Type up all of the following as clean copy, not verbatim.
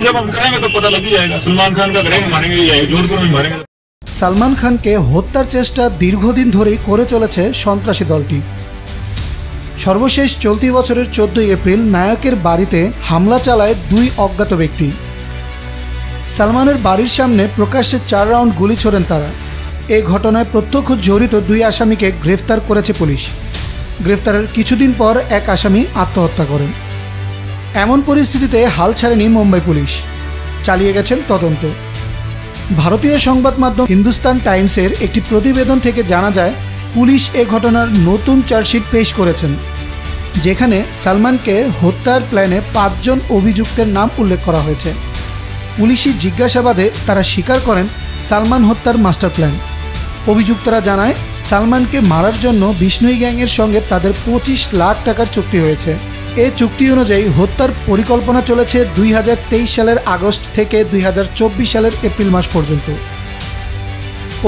जब हम करेंगे तो पता लग ही जाएगा। सलमान खान का करेंगे, मारेंगे ही जाएगा, जोधपुर में मारेंगे। সালমান খানকে হত্যার চেষ্টা দীর্ঘদিন ধরেই করে চলেছে সন্ত্রাসী দলটি। সর্বশেষ চলতি বছরের 14 এপ্রিল নায়কের বাড়িতে হামলা চালায় 2 অজ্ঞাত ব্যক্তি। সালমানের বাড়ির সামনে প্রকাশ্যে 4 রাউন্ড গুলি ছোড়েন তারা। এই ঘটনায় প্রত্যক্ষ জড়িত 2 আসামিকে গ্রেফতার করেছে পুলিশ। গ্রেফতারের কিছুদিন পর এক আসামি আত্মহত্যা করেন। এমন পরিস্থিতিতে হাল ছাড়েনি মুম্বাই পুলিশ, চালিয়ে গেছেন তদন্ত। ভারতীয় সংবাদ মাধ্যম হিন্দুস্তান টাইমসের একটি প্রতিবেদন থেকে জানা যায়, পুলিশ এ ঘটনার নতুন চার্জশিট পেশ করেছেন, যেখানে সালমানকে হত্যার প্ল্যানে 5 জন অভিযুক্তের নাম উল্লেখ করা হয়েছে। পুলিশি জিজ্ঞাসাবাদে তারা স্বীকার করেন সালমান হত্যার মাস্টার প্ল্যান। অভিযুক্তরা জানায়, সালমানকে মারার জন্য বিষ্ণুই গ্যাংয়ের সঙ্গে তাদের 25 লাখ টাকার চুক্তি হয়েছে। এই চুক্তি অনুযায়ী হত্যার পরিকল্পনা চলেছে 2023 সালের আগস্ট থেকে 2024 সালের এপ্রিল মাস পর্যন্ত।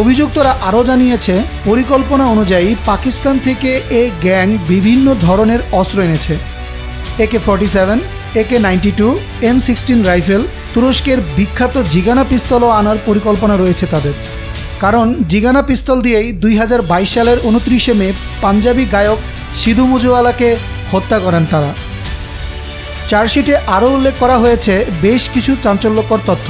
অভিযুক্তরা আরও জানিয়েছে, পরিকল্পনা অনুযায়ী পাকিস্তান থেকে এই গ্যাং বিভিন্ন ধরনের অস্ত্র এনেছে। AK-47, AK-92, M16 রাইফেল, তুরস্কের বিখ্যাত জিগানা পিস্তলও আনার পরিকল্পনা রয়েছে তাদের। কারণ জিগানা পিস্তল দিয়েই 2022 সালের 29শে মে পাঞ্জাবি গায়ক সিধু মুজওয়ালাকে হত্যা করেন তারা। চার্জশিটে আরও উল্লেখ করা হয়েছে বেশ কিছু চাঞ্চল্যকর তথ্য।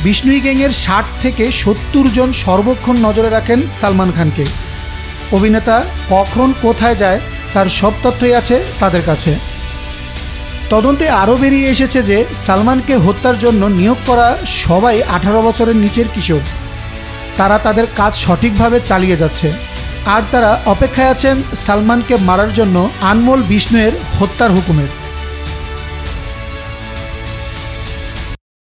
বিষ্ণুই গ্যাংয়ের 60 থেকে 70 জন সর্বক্ষণ নজরে রাখেন সালমান খানকে। অভিনেতা কখন কোথায় যায় তার সব তথ্যই আছে তাদের কাছে। তদন্তে আরও বেরিয়ে এসেছে যে সালমানকে হত্যার জন্য নিয়োগ করা সবাই 18 বছরের নিচের কিশোর। তারা তাদের কাজ সঠিকভাবে চালিয়ে যাচ্ছে, আর তারা অপেক্ষায় আছেন সালমানকে মারার জন্য আনমোল বিষ্ণুয়ের হত্যার হুকুমের।